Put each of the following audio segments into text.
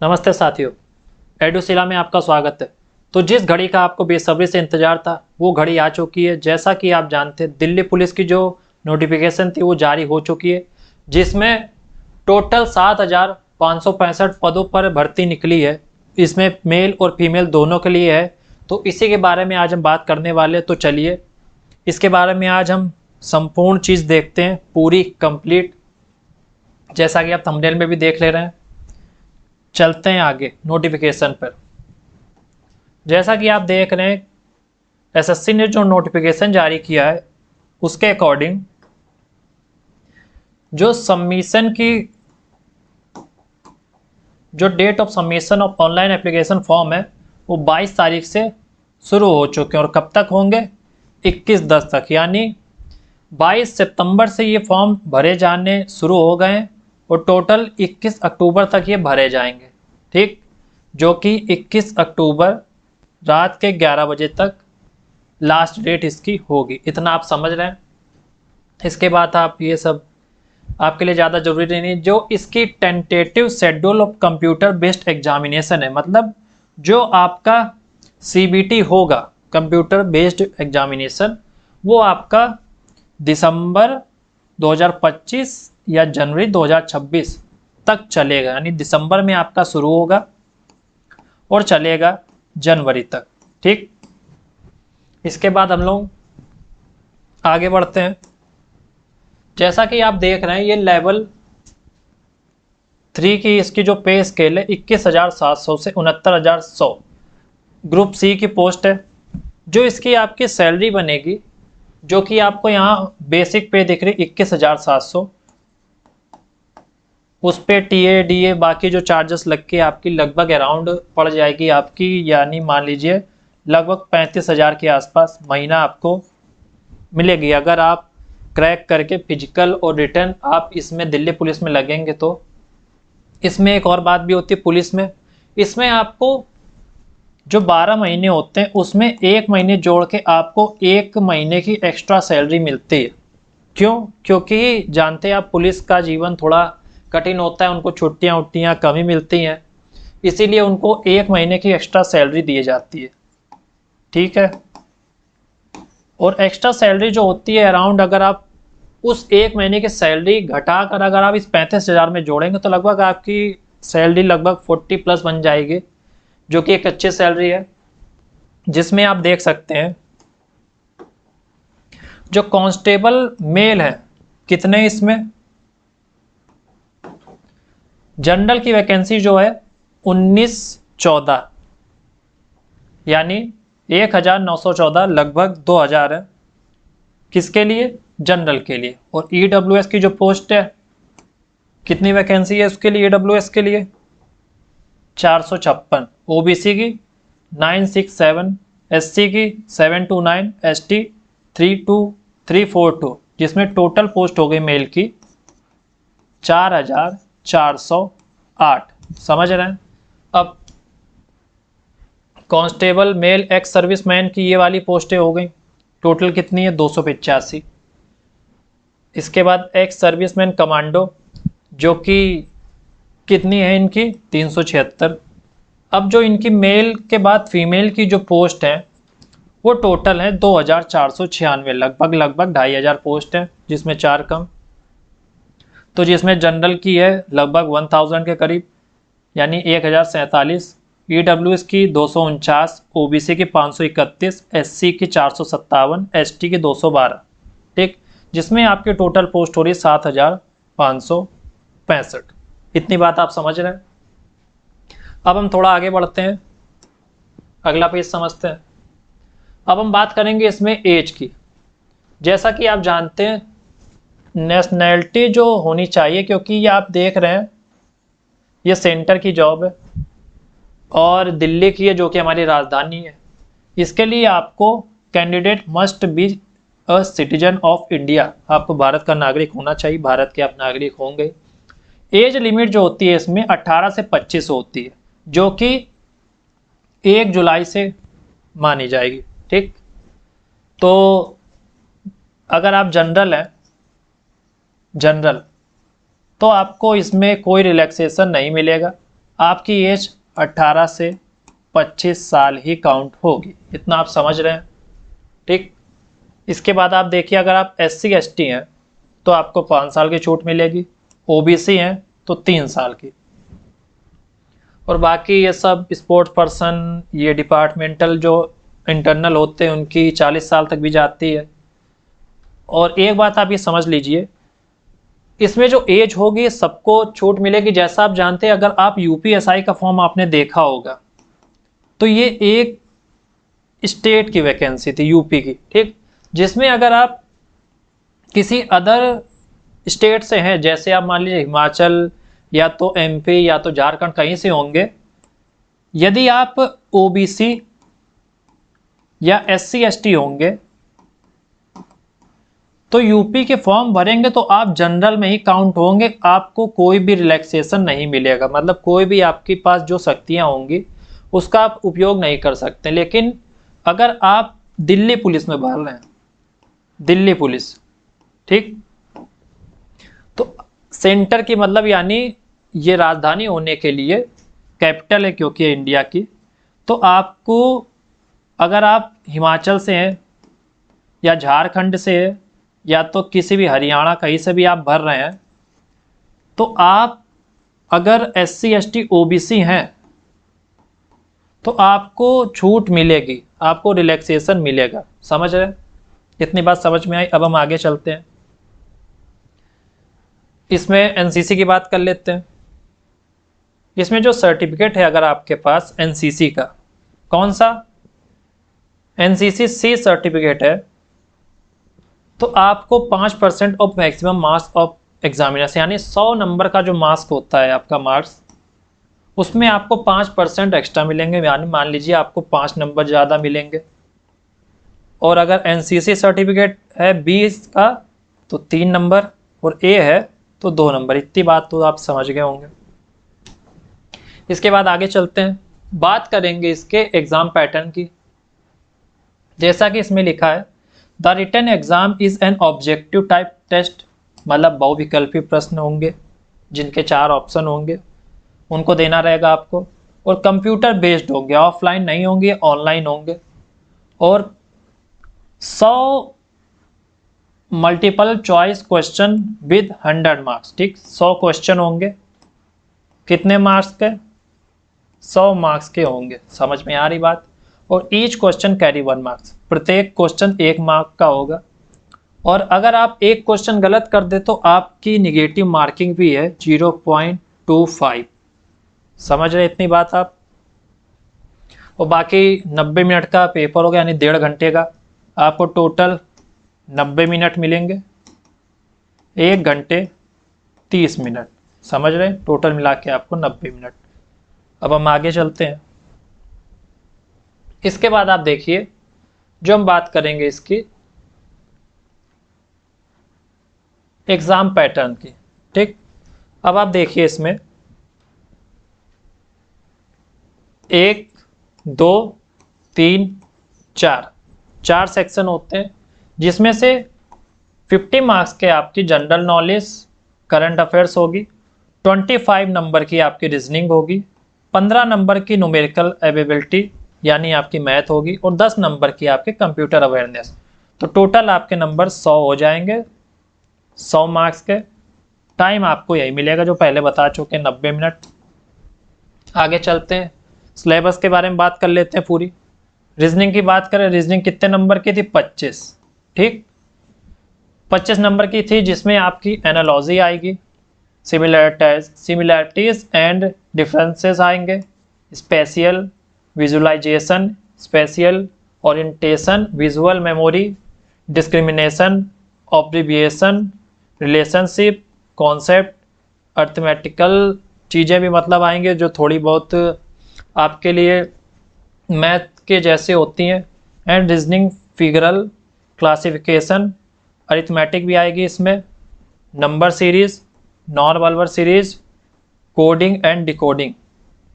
नमस्ते साथियों, एडुसिला में आपका स्वागत है। तो जिस घड़ी का आपको बेसब्री से इंतजार था वो घड़ी आ चुकी है। जैसा कि आप जानते हैं, दिल्ली पुलिस की जो नोटिफिकेशन थी वो जारी हो चुकी है, जिसमें टोटल 7,565 पदों पर भर्ती निकली है। इसमें मेल और फीमेल दोनों के लिए है। तो इसी के बारे में आज हम बात करने वाले हैं। तो चलिए इसके बारे में आज हम संपूर्ण चीज़ देखते हैं, पूरी कंप्लीट, जैसा कि आप थंबनेल में भी देख ले रहे हैं। चलते हैं आगे नोटिफिकेशन पर। जैसा कि आप देख रहे हैं, एसएससी ने जो नोटिफिकेशन जारी किया है उसके अकॉर्डिंग जो सबमिशन की जो date of submission of online application form है वो 22 तारीख से शुरू हो चुके हैं। और कब तक होंगे? 21/10 तक, यानी 22 सितंबर से ये फॉर्म भरे जाने शुरू हो गए हैं और टोटल 21 अक्टूबर तक ये भरे जाएंगे। ठीक, जो कि 21 अक्टूबर रात के 11 बजे तक लास्ट डेट इसकी होगी। इतना आप समझ रहे हैं। इसके बाद आप ये सब आपके लिए ज़्यादा जरूरी नहीं। जो इसकी tentative schedule of computer based examination है, मतलब जो आपका सीबीटी होगा, कंप्यूटर बेस्ड एग्जामिनेशन, वो आपका दिसंबर 2025 या जनवरी 2026 तक चलेगा। यानी दिसंबर में आपका शुरू होगा और चलेगा जनवरी तक। ठीक, इसके बाद हम लोग आगे बढ़ते हैं। जैसा कि आप देख रहे हैं, ये लेवल 3 की इसकी जो पे स्केल है 21,700 से 69,100 ग्रुप सी की पोस्ट है। जो इसकी आपकी सैलरी बनेगी, जो कि आपको यहाँ बेसिक पे दिख रही 21,700, उस पे टीए डीए बाकी जो चार्जेस लग के आपकी लगभग अराउंड पड़ जाएगी आपकी, यानी मान लीजिए लगभग 35,000 के आसपास महीना आपको मिलेगी। अगर आप क्रैक करके फिजिकल और रिटर्न आप इसमें दिल्ली पुलिस में लगेंगे तो। इसमें एक और बात भी होती है पुलिस में, इसमें आपको जो 12 महीने होते हैं उसमें 1 महीने जोड़ के आपको 1 महीने की एक्स्ट्रा सैलरी मिलती है। क्यों? क्योंकि जानते हैं आप, पुलिस का जीवन थोड़ा कठिन होता है, उनको छुट्टियां उट्टियां कमी मिलती हैं, इसीलिए उनको 1 महीने की एक्स्ट्रा सैलरी दी जाती है। ठीक है, और एक्स्ट्रा सैलरी जो होती है अराउंड, अगर आप उस 1 महीने की सैलरी घटाकर अगर आप इस 35,000 में जोड़ेंगे तो लगभग आपकी सैलरी लगभग 40+ बन जाएगी, जो कि एक अच्छी सैलरी है। जिसमें आप देख सकते हैं जो कांस्टेबल मेल है कितने, इसमें जनरल की वैकेंसी जो है 1914, यानी 1,914 लगभग 2,000 है। किसके लिए? जनरल के लिए। और ईडब्ल्यूएस की जो पोस्ट है कितनी वैकेंसी है उसके लिए? ईडब्ल्यूएस के लिए 456, ओबीसी की 967, एससी की 729, एसटी 32342, जिसमें टोटल पोस्ट हो गई मेल की 4,408। समझ रहे हैं? अब कांस्टेबल मेल एक्स सर्विसमैन की ये वाली पोस्टें हो गई, टोटल कितनी है? 285। इसके बाद एक्स सर्विसमैन कमांडो, जो कि कितनी है इनकी? 376। अब जो इनकी मेल के बाद फीमेल की जो पोस्ट है वो टोटल है 2,496, लगभग 2,500 पोस्ट है, जिसमें 4 कम। तो जिसमें जनरल की है लगभग 1,000 के करीब, यानी 1,047, ईडब्ल्यूएस की 249, ओबीसी की 531, एससी की 457, एसटी की 212। ठीक, जिसमें आपकी टोटल पोस्ट हो रही है 7,565। इतनी बात आप समझ रहे हैं। अब हम थोड़ा आगे बढ़ते हैं, अगला पेज समझते हैं। अब हम बात करेंगे इसमें एज की। जैसा कि आप जानते हैं, नेशनैलिटी जो होनी चाहिए, क्योंकि ये आप देख रहे हैं ये सेंटर की जॉब है और दिल्ली की है, जो कि हमारी राजधानी है। इसके लिए आपको candidate must be a citizen of India, आपको भारत का नागरिक होना चाहिए, भारत के आप नागरिक होंगे। एज लिमिट जो होती है इसमें 18 से 25 होती है, जो कि 1 जुलाई से मानी जाएगी। ठीक, तो अगर आप जनरल हैं, जनरल, तो आपको इसमें कोई रिलैक्सेशन नहीं मिलेगा। आपकी एज 18 से 25 साल ही काउंट होगी। इतना आप समझ रहे हैं, ठीक। इसके बाद आप देखिए, अगर आप SC ST हैं तो आपको 5 साल की छूट मिलेगी, OBC हैं तो 3 साल की, और बाकी ये सब स्पोर्ट्स पर्सन, ये डिपार्टमेंटल जो इंटरनल होते हैं उनकी 40 साल तक भी जाती है। और एक बात आप ये समझ लीजिए, इसमें जो एज होगी सबको छूट मिलेगी। जैसा आप जानते हैं, अगर आप UPSI का फॉर्म आपने देखा होगा तो ये एक स्टेट की वैकेंसी थी, यूपी की, ठीक, जिसमें अगर आप किसी अदर स्टेट से हैं, जैसे आप मान लीजिए हिमाचल या तो MP या तो झारखंड कहीं से होंगे, यदि आप OBC या SC ST होंगे तो यूपी के फॉर्म भरेंगे तो आप जनरल में ही काउंट होंगे, आपको कोई भी रिलैक्सेशन नहीं मिलेगा, मतलब कोई भी आपके पास जो शक्तियां होंगी उसका आप उपयोग नहीं कर सकते। लेकिन अगर आप दिल्ली पुलिस में भर रहे हैं, दिल्ली पुलिस, ठीक, तो सेंटर की मतलब यानी ये राजधानी होने के लिए, कैपिटल है क्योंकि ये इंडिया की, तो आपको अगर आप हिमाचल से हैं या झारखंड से है या तो किसी भी हरियाणा कहीं से भी आप भर रहे हैं, तो आप अगर SC ST OBC हैं तो आपको छूट मिलेगी, आपको रिलैक्सेशन मिलेगा। समझ रहे हैं? इतनी बात समझ में आई। अब हम आगे चलते हैं, इसमें NCC की बात कर लेते हैं। इसमें जो सर्टिफिकेट है अगर आपके पास NCC का, कौन सा, NCC C सर्टिफिकेट है, तो आपको 5% of maximum marks of examiners, यानी 100 नंबर का जो मार्क्स होता है आपका मार्क्स, उसमें आपको 5% एक्स्ट्रा मिलेंगे, यानी मान लीजिए आपको 5 नंबर ज़्यादा मिलेंगे। और अगर NCC सर्टिफिकेट है B का तो 3 नंबर, और A है तो 2 नंबर। इतनी बात तो आप समझ गए होंगे। इसके बाद आगे चलते हैं, बात करेंगे इसके एग्ज़ाम पैटर्न की। जैसा कि इसमें लिखा है, the written exam is an objective type test, मतलब बहुविकल्पी प्रश्न होंगे जिनके 4 ऑप्शन होंगे, उनको देना रहेगा आपको, और कंप्यूटर बेस्ड होंगे, ऑफलाइन नहीं होंगे, ऑनलाइन होंगे, और 100 multiple choice question with 100 marks, ठीक, 100 क्वेश्चन होंगे, कितने मार्क्स के, 100 मार्क्स के होंगे। समझ में आ रही बात? और ईच क्वेश्चन कैरी 1 मार्क्स, प्रत्येक क्वेश्चन 1 मार्क का होगा, और अगर आप एक क्वेश्चन गलत कर दे तो आपकी निगेटिव मार्किंग भी है 0.25। समझ रहे इतनी बात आप? और बाकी 90 मिनट का पेपर होगा, यानी 1.5 घंटे का, आपको टोटल 90 मिनट मिलेंगे, 1 घंटे 30 मिनट। समझ रहे, टोटल मिला के आपको 90 मिनट। अब हम आगे चलते हैं। इसके बाद आप देखिए, जो हम बात करेंगे इसकी एग्जाम पैटर्न की, ठीक। अब आप देखिए, इसमें 1 2 3 4 सेक्शन होते हैं, जिसमें से 50 मार्क्स के आपकी जनरल नॉलेज करंट अफेयर्स होगी, 25 नंबर की आपकी रीजनिंग होगी, 15 नंबर की न्यूमेरिकल एबिलिटी यानी आपकी मैथ होगी, और 10 नंबर की आपके कंप्यूटर अवेयरनेस। तो टोटल आपके नंबर 100 हो जाएंगे, 100 मार्क्स के। टाइम आपको यही मिलेगा जो पहले बता चुके, 90 मिनट। आगे चलते हैं, सिलेबस के बारे में बात कर लेते हैं पूरी। रीजनिंग की बात करें, रीजनिंग कितने नंबर की थी, 25, ठीक, 25 नंबर की थी, जिसमें आपकी एनालॉजी आएगी, सिमिलैरिटीज एंड डिफरेंसेस आएंगे, spatial visualisation, spatial orientation, visual memory, discrimination, abbreviation, relationship, concept, arithmetical चीज़ें भी मतलब आएंगे जो थोड़ी बहुत आपके लिए मैथ के जैसे होती हैं, and reasoning, figural classification, arithmetic भी आएगी इसमें, number series, non verbal series, coding and decoding,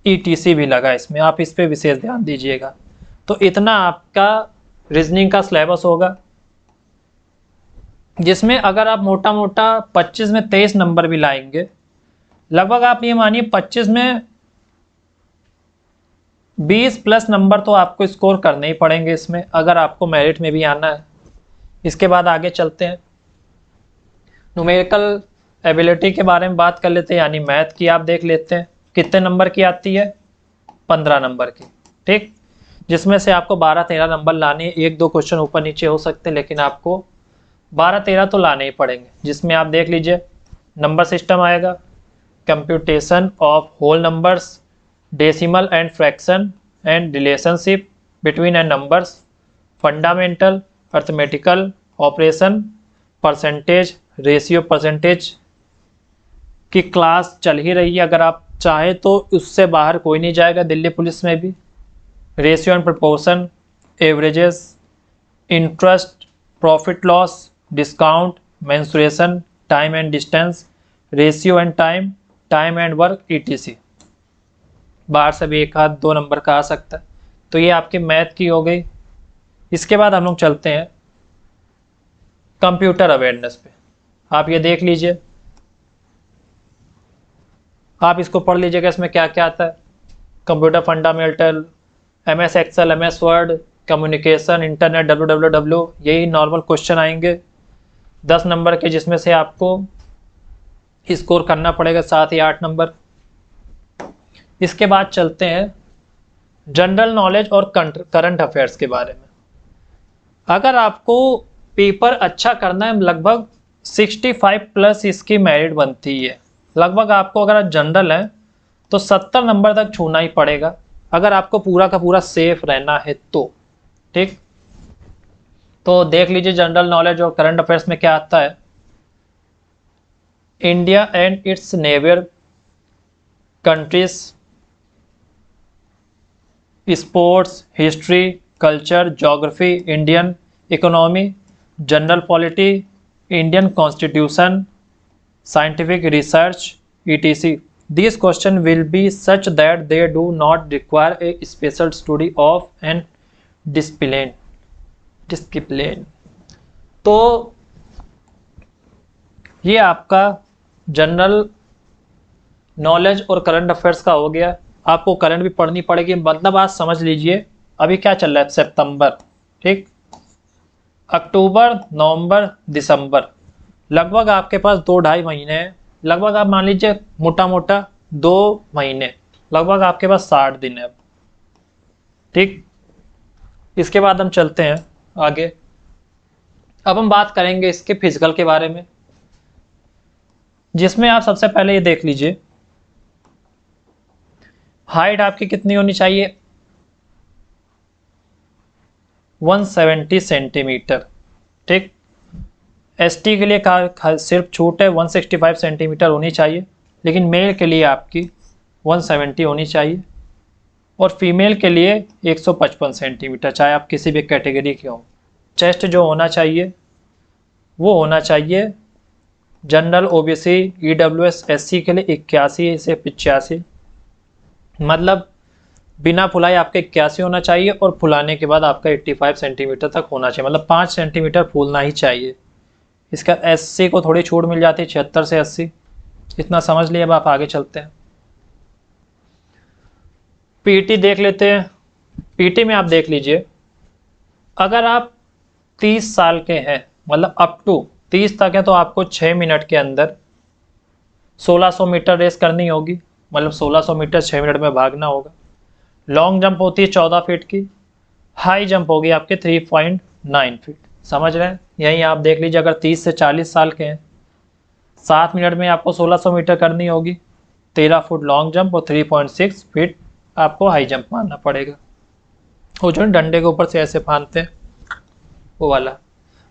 ETC भी लगा इसमें, आप इस पे विशेष ध्यान दीजिएगा। तो इतना आपका रीजनिंग का सिलेबस होगा, जिसमें अगर आप मोटा मोटा 25 में 23 नंबर भी लाएंगे, लगभग आप ये मानिए 25 में 20 प्लस नंबर तो आपको स्कोर करने ही पड़ेंगे इसमें, अगर आपको मेरिट में भी आना है। इसके बाद आगे चलते हैं, न्यूमेरिकल एबिलिटी के बारे में बात कर लेते हैं, यानी मैथ की आप देख लेते हैं। कितने नंबर की आती है? 15 नंबर की, ठीक, जिसमें से आपको 12-13 नंबर लाने, एक दो क्वेश्चन ऊपर नीचे हो सकते हैं, लेकिन आपको 12-13 तो लाने ही पड़ेंगे। जिसमें आप देख लीजिए, नंबर सिस्टम आएगा, computation of whole numbers, decimal and fraction and relationship between and numbers, fundamental arithmetical operation, percentage, ratio percentage की क्लास चल ही रही है, अगर आप चाहे तो उससे बाहर कोई नहीं जाएगा दिल्ली पुलिस में भी। Ratio and proportion, averages, interest, profit loss, discount, mensuration, time and distance, ratio and time, time and work, etc. बाहर से भी एक आध दो नंबर का आ सकता है। तो ये आपकी मैथ की हो गई। इसके बाद हम लोग चलते हैं कंप्यूटर अवेयरनेस पे। आप ये देख लीजिए, आप इसको पढ़ लीजिएगा, इसमें क्या क्या आता है। Computer fundamental, MS excel, MS word, communication, internet, WWW, यही नॉर्मल क्वेश्चन आएंगे 10 नंबर के, जिसमें से आपको स्कोर करना पड़ेगा 7 या 8 नंबर। इसके बाद चलते हैं जनरल नॉलेज और करंट अफेयर्स के बारे में। अगर आपको पेपर अच्छा करना है, लगभग 65 प्लस इसकी मेरिट बनती है। लगभग आपको अगर आप जनरल हैं तो 70 नंबर तक छूना ही पड़ेगा, अगर आपको पूरा का पूरा सेफ रहना है तो, ठीक। तो देख लीजिए जनरल नॉलेज और करंट अफेयर्स में क्या आता है। India and it's neighbour countries, sports, history, culture, geography, Indian economy, general polity, Indian constitution, scientific research, etc. These questions will be such that they do not require a special study of an discipline. तो ये आपका general knowledge और current affairs का हो गया। आपको current भी पढ़नी पड़ेगी, मतलब आज समझ लीजिए अभी क्या चल रहा है, सितंबर, ठीक, अक्टूबर, नवंबर, दिसंबर, लगभग आपके पास 2-2.5 महीने हैं। लगभग आप मान लीजिए मोटा मोटा 2 महीने, लगभग आपके पास 60 दिन है अब, ठीक। इसके बाद हम चलते हैं आगे। अब हम बात करेंगे इसके फिजिकल के बारे में, जिसमें आप सबसे पहले ये देख लीजिए, हाइट आपकी कितनी होनी चाहिए? 170 सेंटीमीटर, ठीक। ST के लिए सिर्फ छूट है, 165 सेंटीमीटर होनी चाहिए, लेकिन मेल के लिए आपकी 170 होनी चाहिए, और फीमेल के लिए 155 सेंटीमीटर, चाहे आप किसी भी कैटेगरी के हों। चेस्ट जो होना चाहिए वो होना चाहिए जनरल, OBC, EWS, SC के लिए 81 से 85, मतलब बिना फुलाए आपका 81 होना चाहिए, और फुलाने के बाद आपका 85 सेंटीमीटर तक होना चाहिए, मतलब 5 सेंटीमीटर फूलना ही चाहिए। इसका SC को थोड़ी छूट मिल जाती है, 76 से 80, इतना समझ लिया। अब आप आगे चलते हैं, PT देख लेते हैं। PT में आप देख लीजिए, अगर आप 30 साल के हैं, मतलब अप टू 30 तक है, तो आपको 6 मिनट के अंदर 1600 मीटर रेस करनी होगी, मतलब 1600 मीटर 6 मिनट में भागना होगा। लॉन्ग जंप होती है 14 फीट की, हाई जंप होगी आपके 3.9 फीट, समझ रहे हैं। यहीं आप देख लीजिए, अगर 30 से 40 साल के हैं, 7 मिनट में आपको 1600 मीटर करनी होगी, 13 फुट लॉन्ग जंप और 3.6 फीट आपको हाई जंप मारना पड़ेगा। वो जो डंडे के ऊपर से ऐसे फांदते हैं वो वाला।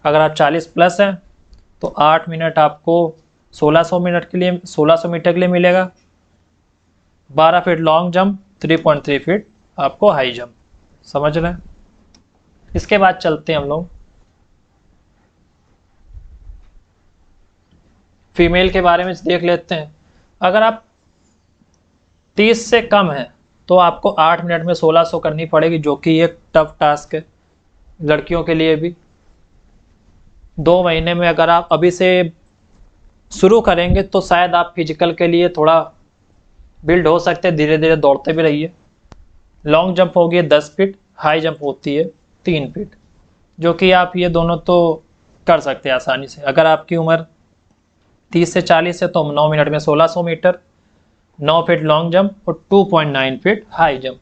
अगर आप 40 प्लस हैं तो 8 मिनट आपको 1600 मीटर के लिए मिलेगा, 12 फीट लॉन्ग जंप, 3.3 फीट आपको हाई जंप, समझ रहे हैं। इसके बाद चलते हैं हम लोग फीमेल के बारे में देख लेते हैं। अगर आप 30 से कम हैं तो आपको 8 मिनट में 1600 करनी पड़ेगी, जो कि एक टफ टास्क है लड़कियों के लिए भी। 2 महीने में अगर आप अभी से शुरू करेंगे तो शायद आप फिजिकल के लिए थोड़ा बिल्ड हो सकते हैं, धीरे धीरे दौड़ते भी रहिए, लॉन्ग जंप होगी 10 फीट, हाई जंप होती है 3 फीट, जो कि आप ये दोनों तो कर सकते हैं आसानी से। अगर आपकी उम्र 30 से 40 है तो 9 मिनट में 1600 मीटर, 9 फीट लॉन्ग जंप और 2.9 फीट हाई जंप।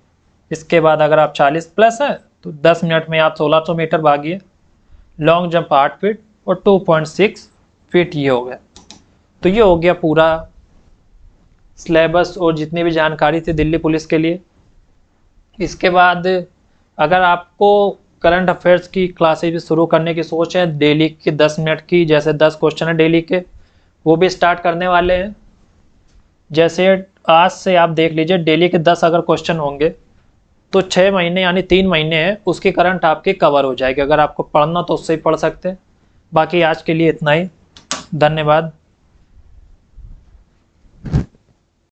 इसके बाद अगर आप 40 प्लस हैं तो 10 मिनट में आप 1600 मीटर भागिए, लॉन्ग जंप 8 फीट और 2.6 फीट ये हो गया। तो ये हो गया पूरा सिलेबस और जितनी भी जानकारी थी दिल्ली पुलिस के लिए। इसके बाद अगर आपको करंट अफेयर्स की क्लासेज भी शुरू करने की सोच है, डेली की 10 मिनट की, जैसे 10 क्वेश्चन है डेली के, वो भी स्टार्ट करने वाले हैं। जैसे आज से आप देख लीजिए, डेली के 10 अगर क्वेश्चन होंगे तो 6 महीने यानी 3 महीने हैं उसकी करंट आपकी कवर हो जाएगी। अगर आपको पढ़ना तो उससे ही पढ़ सकते हैं। बाकी आज के लिए इतना ही, धन्यवाद।